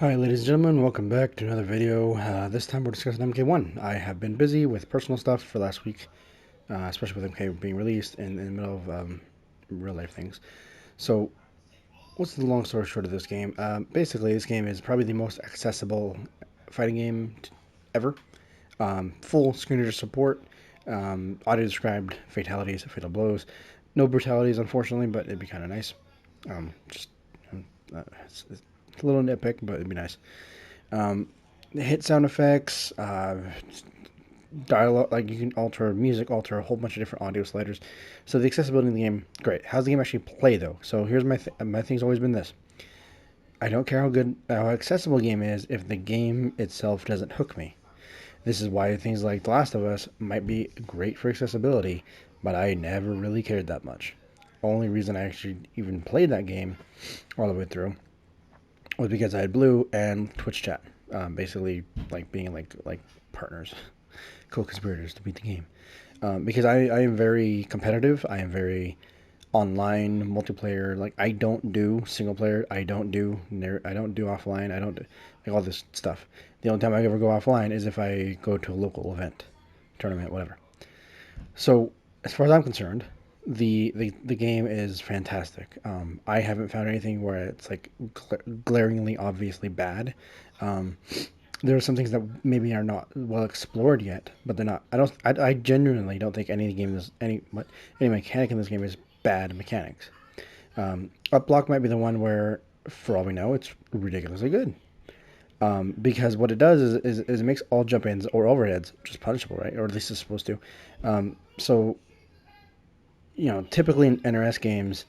Hi ladies and gentlemen, welcome back to another video. This time we're discussing MK1. I have been busy with personal stuff for last week, especially with MK being released in the middle of real life things. So what's the long story short of this game? Basically this game is probably the most accessible fighting game ever. Full screen reader support, audio described fatalities, fatal blows. No brutalities unfortunately, but it'd be kind of nice. Just it's a little nitpick, but it'd be nice. Um, hit sound effects, dialogue, like you can alter music, alter a whole bunch of different audio sliders. So the accessibility in the game, great. How's the game actually play though? So here's my thing's always been this. I don't care how accessible a game is if the game itself doesn't hook me. This is why things like The Last of Us might be great for accessibility, but I never really cared that much. Only reason I actually even played that game all the way through was because I had Blue and Twitch chat, basically like being like partners, co-conspirators to beat the game. Because I am very competitive. I am very online multiplayer. Like I don't do single player. I don't do offline. I don't do like all this stuff. The only time I ever go offline is if I go to a local event, tournament, whatever. So as far as I'm concerned, the game is fantastic. I haven't found anything where it's like glaringly obviously bad. Um, there are some things that maybe are not well explored yet, but they're not. I genuinely don't think any game is any mechanic in this game is bad mechanics. Up block might be the one where, for all we know, it's ridiculously good. Because what it does is it makes all jump ins or overheads just punishable, right? Or at least it's supposed to. So typically in NRS games,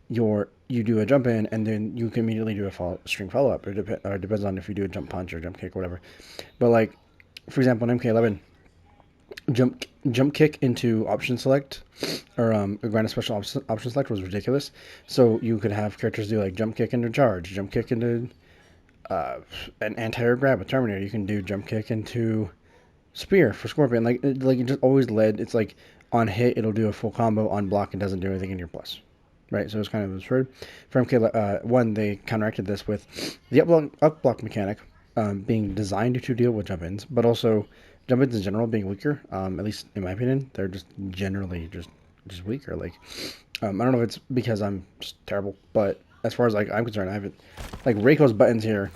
you do a jump in and then you can immediately do a string follow up, or it depends on if you do a jump punch or jump kick or whatever. But like, for example, in MK11, jump kick into option select or a grant a special option select was ridiculous. So you could have characters do like jump kick into charge, jump kick into an anti-air grab, a Terminator. You can do jump kick into spear for Scorpion. Like it just always led. It's like on hit it'll do a full combo, on block it doesn't do anything in your plus, right? So it's kind of absurd. For MK1, they counteracted this with the up block mechanic being designed to deal with jump ins, but also jump ins in general being weaker. At least in my opinion, they're just generally just weaker. Like I don't know if it's because I'm just terrible, but as far as like I'm concerned, I haven't like Reiko's buttons here.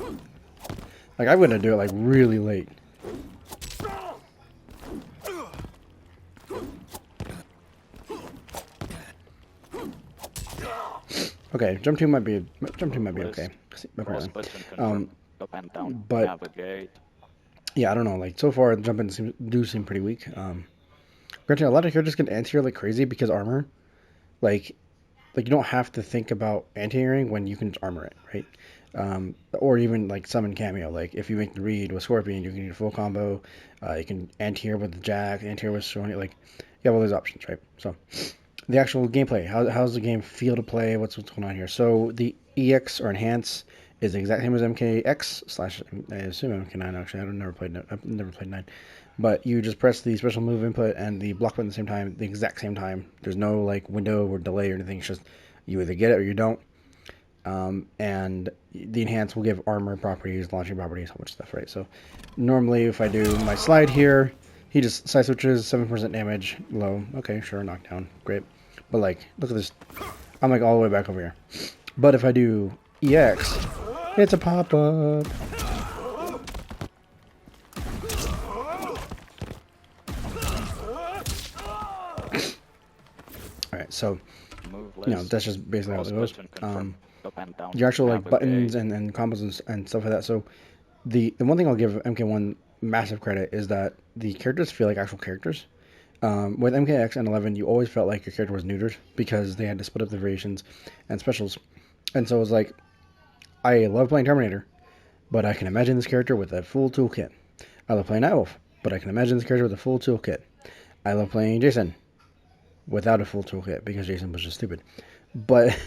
Like I'm gonna do it like really late. Okay, jump two might be okay. Apparently. Um, but yeah, I don't know. Like so far, the jump ins do seem pretty weak. Granted, a lot of characters get anti-air like crazy because armor. Like you don't have to think about anti-airing when you can just armor it, right? Or even like summon cameo. Like if you make the read with Scorpion, you can do a full combo. You can anti-air with the Jack, anti-air with Sony. Like you have all those options, right? So the actual gameplay. How's the game feel to play? What's going on here? So the EX or enhance is the exact same as MKX slash I assume MK9 actually. I've never played 9. But you just press the special move input and the block button at the same time, the exact same time. There's no like window or delay or anything. It's just you either get it or you don't. And the enhance will give armor properties, launching properties, a whole bunch of stuff, right? So normally if I do my slide here, he just side switches, 7% damage, low. Okay, sure, knockdown, great. But like, look at this. I'm like all the way back over here. But if I do EX, it's a pop-up. Alright, so, that's just basically how it goes. Your actual like buttons and combos and stuff like that. So the one thing I'll give MK1 massive credit is that the characters feel like actual characters. With MKX and 11, you always felt like your character was neutered because they had to split up the variations and specials. And so it was like, I love playing Terminator, but I can imagine this character with a full toolkit. I love playing Nightwolf, but I can imagine this character with a full toolkit. I love playing Jason without a full toolkit because Jason was just stupid. But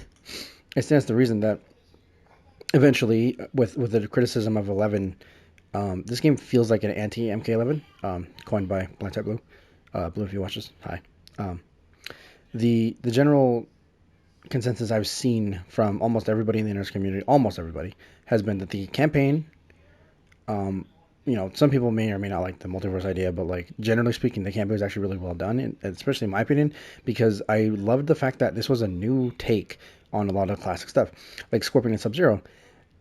it stands to reason that eventually, with the criticism of 11, this game feels like an anti-MK11, coined by Blind Type Blue. Blue, if you watch this, hi. The general consensus I've seen from almost everybody in the NRS community, almost everybody, has been that the campaign, um, some people may or may not like the multiverse idea, but like generally speaking, the campaign was actually really well done, and especially in my opinion, because I loved the fact that this was a new take on a lot of classic stuff, like Scorpion and Sub Zero.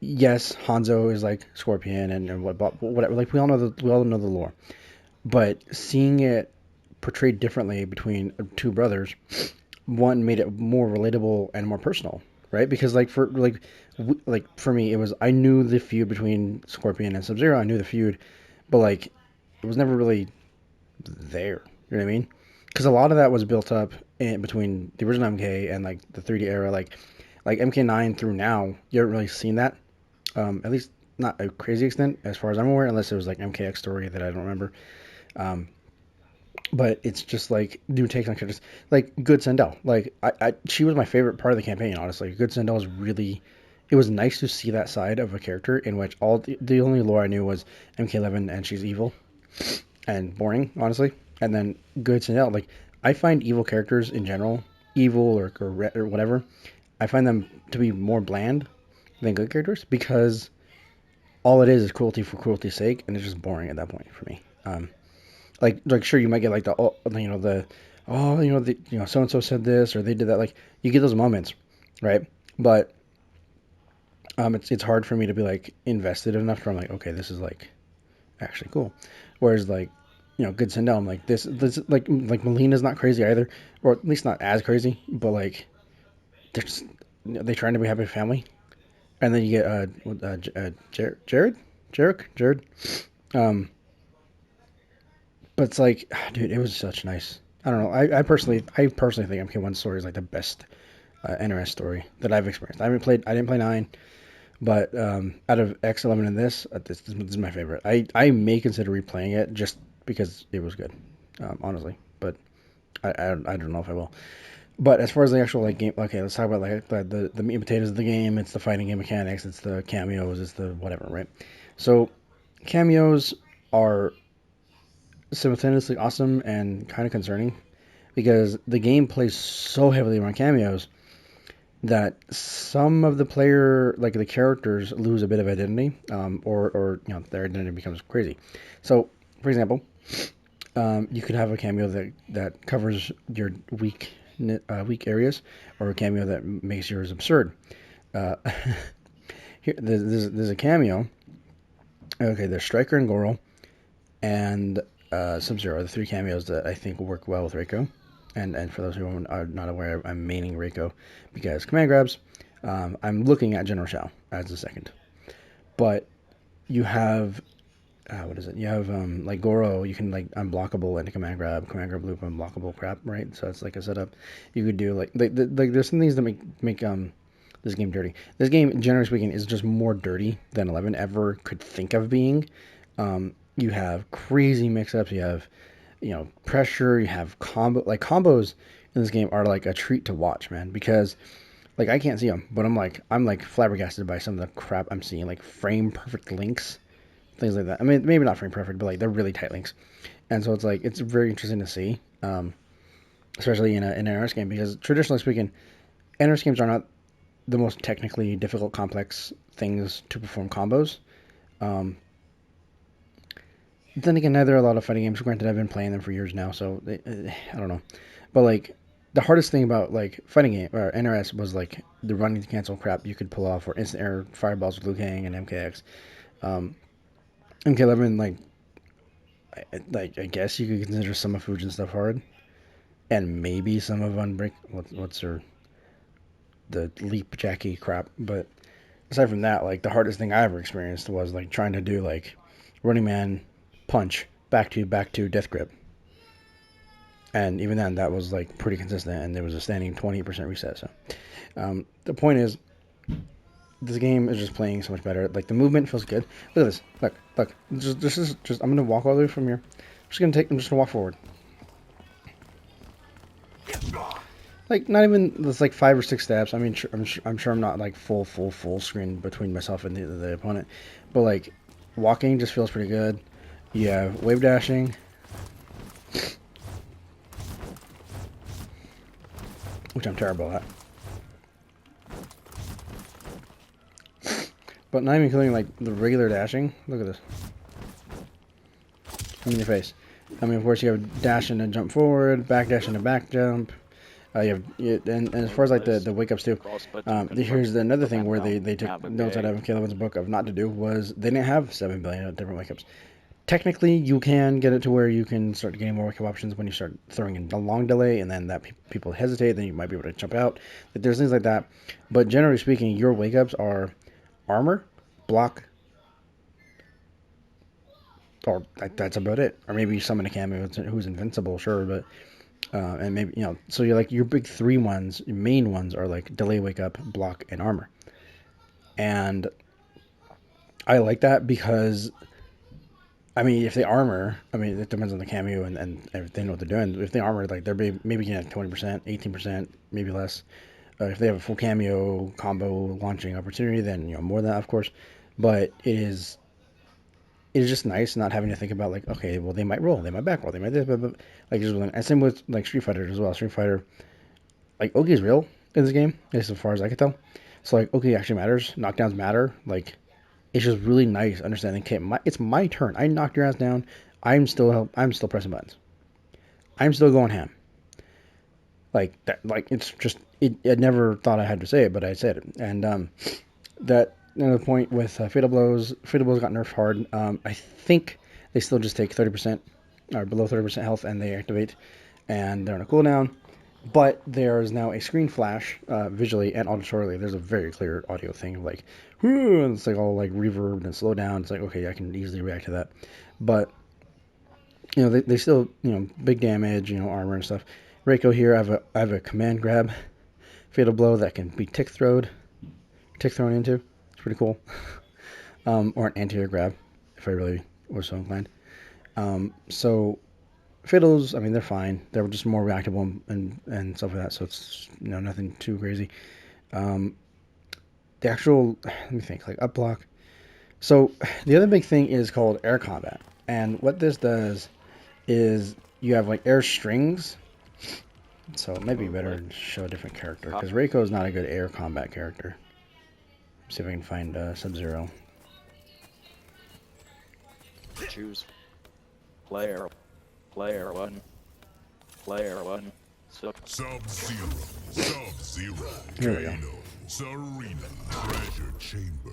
Yes, Hanzo is like Scorpion and whatever. Like we all know the lore, but seeing it portrayed differently between two brothers, one made it more relatable and more personal, right? Because like for me, it was I knew the feud between Scorpion and Sub Zero. I knew the feud, but like it was never really there. You know what I mean? Because a lot of that was built up in between the original MK and like the 3D era, like MK9 through now. You haven't really seen that, at least not a crazy extent as far as I'm aware, unless it was like MKX story that I don't remember. Um, but it's just like new takes on characters, like Good Sendel. Like she was my favorite part of the campaign. Honestly, Good Sendel was really. It was nice to see that side of a character in which all the only lore I knew was MK11 and she's evil and boring, honestly. And then Good Sendel, like I find evil characters in general, evil or whatever, I find them to be more bland than good characters because all it is cruelty for cruelty's sake, and it's just boring at that point for me. Like sure you might get like the so and so said this or they did that, like you get those moments, right? But it's hard for me to be like invested enough from like okay this is like actually cool, whereas like Good Sindel I'm like this like Melina's not crazy either, or at least not as crazy, but like they're just they trying to be happy family, and then you get Jared. um But it's like, dude, it was such nice. I don't know. I personally think MK1 story is like the best NRS story that I've experienced. I didn't play 9, but out of X11 and this is my favorite. I may consider replaying it just because it was good, honestly. But I don't know if I will. But as far as the actual like game, okay, let's talk about like the meat and potatoes of the game. It's the fighting game mechanics. It's the cameos. It's the whatever, right? So cameos are simultaneously awesome and kind of concerning because the game plays so heavily around cameos that some of the player, like the characters, lose a bit of identity, or their identity becomes crazy. So, for example, you could have a cameo that covers your weak areas, or a cameo that makes yours absurd. Uh, here, there's a cameo. Okay, there's Striker and Goro, and Sub-Zero, the three cameos that I think work well with Reiko. And for those who are not aware, I'm maining Reiko because command grabs. I'm looking at General Shao as the second. But you have, what is it? You have, like Goro, you can like unblockable and command grab loop, unblockable crap, right? So it's like a setup. You could do like there's some things that make this game dirty. This game, generally speaking, is just more dirty than 11 ever could think of being. You have crazy mix-ups. You have, pressure. You have combos in this game are like a treat to watch, man. Because like I can't see them, but I'm like flabbergasted by some of the crap I'm seeing, like frame perfect links, things like that. I mean, maybe not frame perfect, but like they're really tight links, and so it's like it's very interesting to see, especially in an NRS game because traditionally speaking, NRS games are not the most technically difficult, complex things to perform combos. Um, Then again, neither are a lot of fighting games. Granted, I've been playing them for years now, so I don't know. But like the hardest thing about like fighting game or NRS was like the running to cancel crap you could pull off, or instant air fireballs with Liu Kang and MKX. MK11, I guess you could consider some of Fujin stuff hard, and maybe some of Unbreak. What's her the Leap Jackie crap, but aside from that, like the hardest thing I ever experienced was like trying to do like Running Man punch back to death grip, and even then that was like pretty consistent, and there was a standing 20% reset. So the point is, this game is just playing so much better. Like the movement feels good. Look at this. Look. Just I'm gonna walk all the way from here. I'm just gonna walk forward. Like not even it's like 5 or 6 steps. I mean, I'm sure I'm not like full screen between myself and the opponent, but like walking just feels pretty good. You have wave dashing, which I'm terrible at. But not even including like the regular dashing. Look at this. In your face. I mean, of course, you have dash and a jump forward, back dash and a back jump. And as far as like the wake ups too, here's another thing where they took notes out of MK1's book of not to do was they didn't have 7 billion different wake ups. Technically, you can get it to where you can start getting more wake up options when you start throwing in a long delay, and then that people hesitate, then you might be able to jump out. There's things like that, but generally speaking, your wake ups are armor, block, or that's about it. Or maybe summon a cameo who's invincible, sure, but and maybe so you're like your big three ones, your main ones are like delay, wake up, block, and armor. And I like that because I mean, if they armor, I mean, it depends on the cameo and if they know what they're doing. If they armor, like they're maybe getting 20%, 18%, maybe less. If they have a full cameo combo launching opportunity, then more than that, of course. But it's just nice not having to think about like, okay, well they might roll, they might back roll, they might this, but like just and same with like Street Fighter as well. Street Fighter, like Oki is real in this game, as far as I can tell. So like Oki actually matters, knockdowns matter. Like it's just really nice understanding. Okay, it's my turn. I knocked your ass down. I'm still pressing buttons. I'm still going ham. Like that. Like it's just I never thought I had to say it, but I said it. And that another point with Fatal Blows. Fatal Blows got nerfed hard. I think they still just take 30% or below 30% health, and they activate, and they're on a cooldown. But there is now a screen flash visually and auditorily. There's a very clear audio thing, like, and it's like all like reverb and slow down. It's like, okay, I can easily react to that. But they still big damage, armor and stuff. Reiko here, I have a command grab, fatal blow that can be tick thrown into. It's pretty cool. Or an anti-air grab if I really was so inclined. So Fiddles, I mean, they're fine. They're just more reactable and stuff like that, so it's nothing too crazy. The actual, let me think, like up block. So the other big thing is called air combat, and what this does is you have like air strings. So it might be better to show a different character because Reiko is not a good air combat character. Let's see if I can find Sub-Zero. Choose player 1. Player 1. Sub-Zero. Here we go. Serena. Treasure Chamber.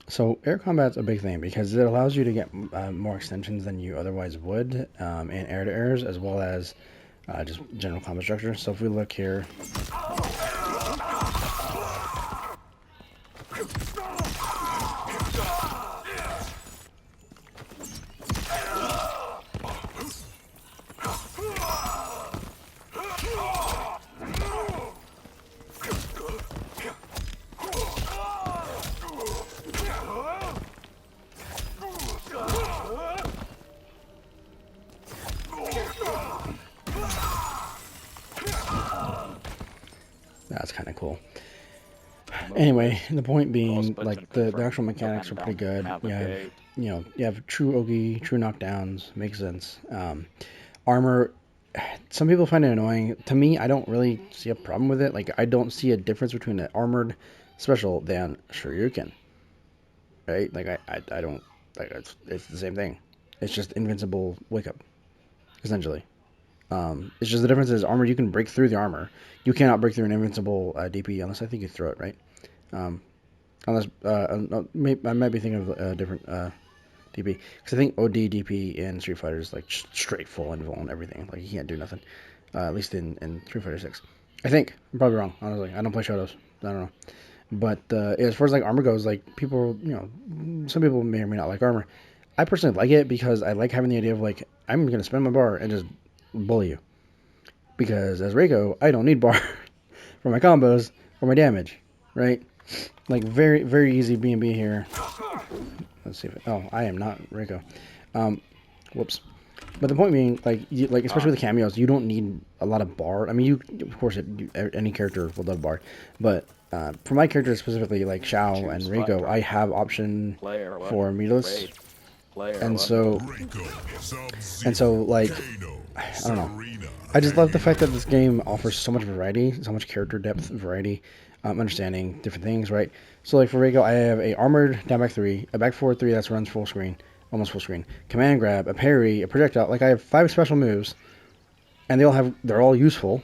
So air combat's a big thing because it allows you to get more extensions than you otherwise would in air-to-airs, as well as just general combat structure. So if we look here, that's kind of cool. Anyway, the point being, like the actual mechanics are pretty good. You have true Ogi, true knockdowns, makes sense. Armor, some people find it annoying. To me, I don't really see a problem with it. Like I don't see a difference between an armored special than Shoryuken. Right? Like I don't like it's the same thing. It's just invincible wake up, essentially. It's just the difference is armor. You can break through the armor. You cannot break through an invincible DP unless I think you throw it, right? Unless I might be thinking of a different DP because I think OD DP in Street Fighter is like straight full invul and everything. Like you can't do nothing. At least in Street Fighter 6. I think I'm probably wrong. Honestly, I don't play Shadows. I don't know. But as far as like armor goes, like people, some people may or may not like armor. I personally like it because I like having the idea of like I'm gonna spend my bar and just bully you. Because as Reiko, I don't need bar for my combos or my damage, right? Like very very easy B&B here. Let's see if I am not Reiko. Whoops. But the point being, like especially with the cameos, you don't need a lot of bar. I mean, of course, any character will love bar, but for my character specifically, like Xiao and Reiko, I have option for meterless, and so like I don't know. I just love the fact that this game offers so much variety, so much character depth variety. understanding different things, right? So like for Reiko, I have a armored down back 3, a back forward 3 that runs full screen, almost full screen, command grab, a parry, a projectile. Like I have 5 special moves, and they're all useful.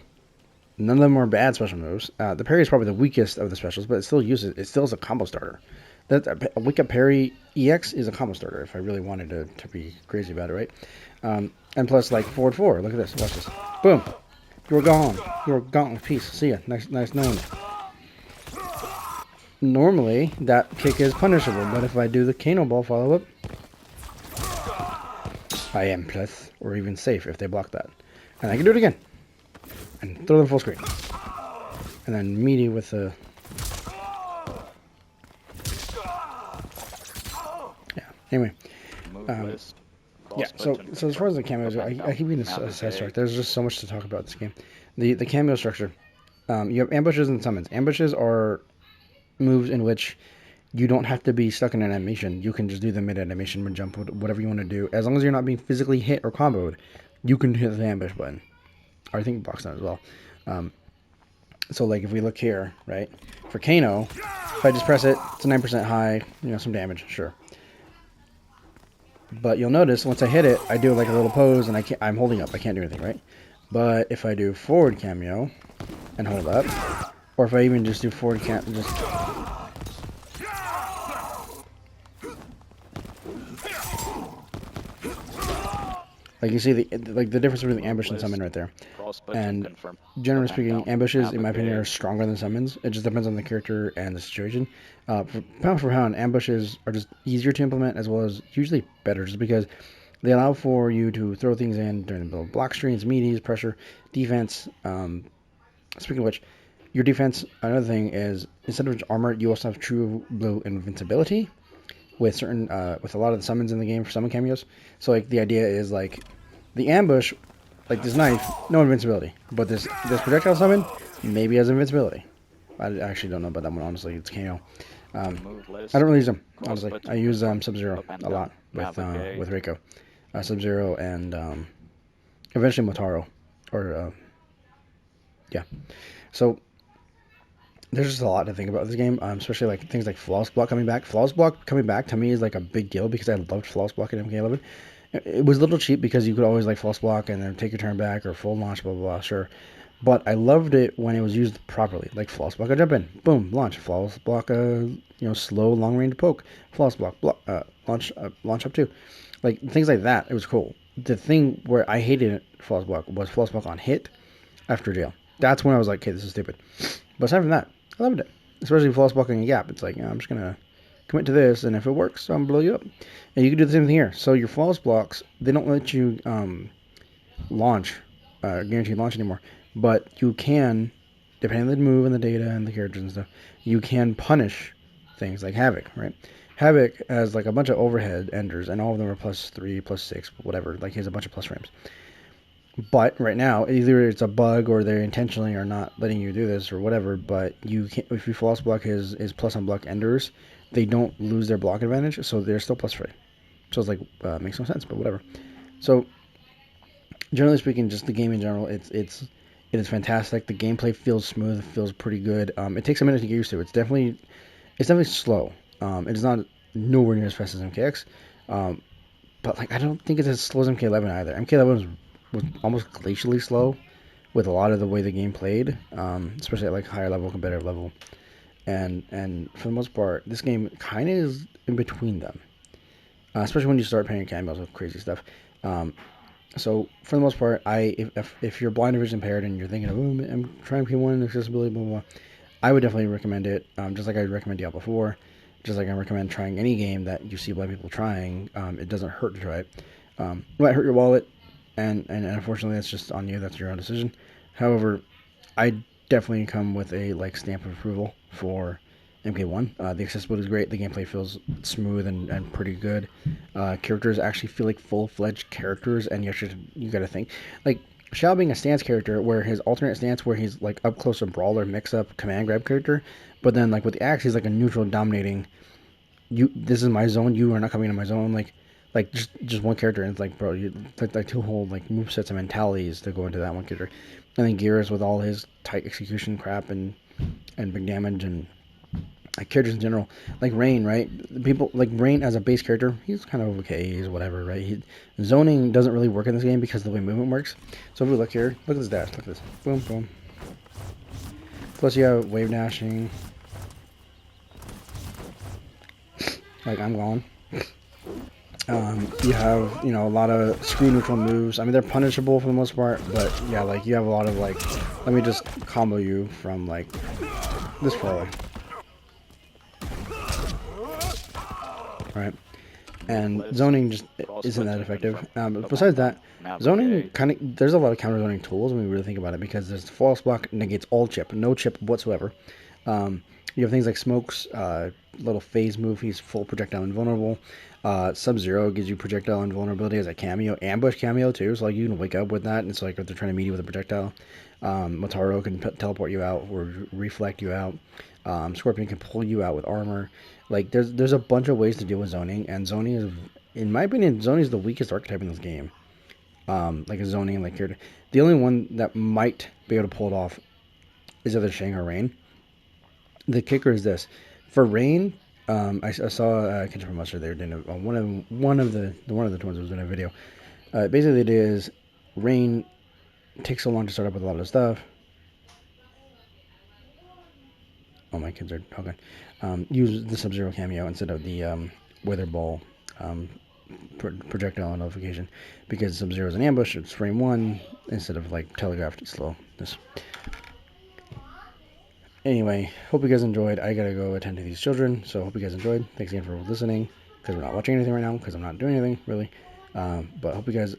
None of them are bad special moves. The parry is probably the weakest of the specials, but it still is a combo starter. That a wake up parry EX is a combo starter if I really wanted to be crazy about it, right? And plus like forward 4. Look at this. Watch this. Boom. You're gone. You're gone with peace. See ya. Nice knowing you. Normally, that kick is punishable, but if I do the Kano Ball follow-up, I am plus, or even safe if they block that. And I can do it again. And throw them full screen. And then meaty with the... Yeah, anyway. Yeah, so as far as the cameos, I keep getting sidetracked. There's just so much to talk about this game. The cameo structure. You have ambushes and summons. Ambushes are moves in which you don't have to be stuck in an animation. You can just do the mid-animation, mid-jump, whatever you want to do. As long as you're not being physically hit or comboed, you can hit the ambush button. Or I think box down as well. So like if we look here, right, for Kano, if I just press it, it's a 9% high, some damage, sure. But you'll notice once I hit it, I do like a little pose and I'm holding up. I can't do anything, right? But if I do forward cameo and hold up, or if I even just do forward cam, like you see the difference between the ambush and summon right there. And generally speaking, ambushes, in my opinion, are stronger than summons. It just depends on the character and the situation. Pound for pound, ambushes are just easier to implement as well as usually better, just because they allow for you to throw things in during the block screens, meaties, pressure, defense. Speaking of which, your defense, another thing is, instead of armor, you also have true blue invincibility with certain with a lot of the summons in the game for summon cameos. So like the idea is like the ambush, like this knife, no invincibility, but this projectile summon maybe has invincibility. I actually don't know about that one, honestly. It's Kano. I don't really use them, honestly. I use Sub-Zero a lot with Reiko. Sub-Zero and eventually Motaro, or yeah. So there's just a lot to think about this game, especially like things like Flawless Block coming back. Flawless Block coming back to me is like a big deal because I loved Flawless Block in MK11. It was a little cheap because you could always like Flawless Block and then take your turn back or full launch, blah, blah, blah, sure. But I loved it when it was used properly. Like Flawless Block, I jump in, boom, launch. Flawless Block, slow, long range poke. Flawless Block, launch up too. Like things like that, it was cool. The thing where I hated Flawless Block was Flawless Block on hit after jail. That's when I was like, okay, this is stupid. But aside from that, I loved it. Especially Flawless Blocking a gap. It's like, I'm just going to commit to this, and if it works, I'm going to blow you up. And you can do the same thing here. So your Flawless Blocks, they don't let you launch, guaranteed launch anymore. But you can, depending on the move and the data and the characters and stuff, you can punish things like Havoc, right? Havoc has like a bunch of overhead enders, and all of them are +3, +6, whatever. Like he has a bunch of plus frames. But right now, either it's a bug or they intentionally are not letting you do this or whatever. But you can't, if you Flawless Block his plus on block enders, they don't lose their block advantage, so they're still +3. So it's like makes no sense, but whatever. So generally speaking, just the game in general, it is fantastic. The gameplay feels smooth, it feels pretty good. It takes a minute to get used to. It's definitely slow. It is not nowhere near as fast as MKX. But like I don't think it's as slow as MK11 either. MK11 was almost glacially slow with a lot of the way the game played, especially at like higher level, competitive level. And for the most part, this game kind of is in between them, especially when you start playing cameos with crazy stuff. So for the most part, if you're blind or vision impaired and you're thinking of, I'm trying MK1 accessibility, blah, blah, blah, I would definitely recommend it. Just like I recommend Diablo 4, just like I recommend trying any game that you see blind people trying. It doesn't hurt to try it. It might hurt your wallet, and unfortunately that's just on you. That's your own decision. However, I definitely come with a like stamp of approval for MK1. The accessibility is great. The gameplay feels smooth and pretty good. Characters actually feel like full-fledged characters, and you got to think like Shao being a stance character, where his alternate stance, where he's like up close and brawler, mix-up command grab character, but then like with the axe, he's like a neutral dominating. This is my zone. You are not coming into my zone. Like just one character, and it's like, bro, you like two whole like move sets and mentalities to go into that one character, and then Gears with all his tight execution crap and and big damage and like characters in general, like Rain, right? People like Rain as a base character, he's kind of okay, he's whatever, right? Zoning doesn't really work in this game because of the way movement works. So if we look here, look at this dash, look at this, boom, boom. Plus you have wave dashing, like I'm gone. You have, you know, a lot of screen neutral moves. I mean, they're punishable for the most part, but yeah, like you have a lot of like, let me just combo you from like this far away. Right, and zoning just isn't that effective. Besides that, zoning kind of, there's a lot of counter zoning tools when we really think about it, because there's false block negates all chip, no chip whatsoever. You have things like smokes, little phase move, he's full projectile invulnerable. Sub-Zero gives you projectile invulnerability as a cameo, ambush cameo too, so like you can wake up with that, and it's like if they're trying to meet you with a projectile. Motaro can teleport you out or reflect you out. Scorpion can pull you out with armor. Like there's a bunch of ways to deal with zoning, and zoning is, in my opinion, zoning is the weakest archetype in this game. Like a zoning like here, the only one that might be able to pull it off is either Shang or Rain. The kicker is this: for Rain, I saw Kendrick Mustard there doing one of the twins was doing a video. Basically, the idea is Rain takes so long to start up with a lot of stuff. Oh, my kids are talking. Use the Sub-Zero cameo instead of the Wither Ball projectile notification, because Sub-Zero is an ambush. It's frame 1 instead of like telegraphed slowness. Anyway, hope you guys enjoyed. I gotta go attend to these children, so hope you guys enjoyed. Thanks again for listening, because we're not watching anything right now, because I'm not doing anything, really. But hope you guys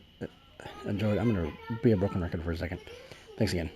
enjoyed. I'm gonna be a broken record for a second. Thanks again.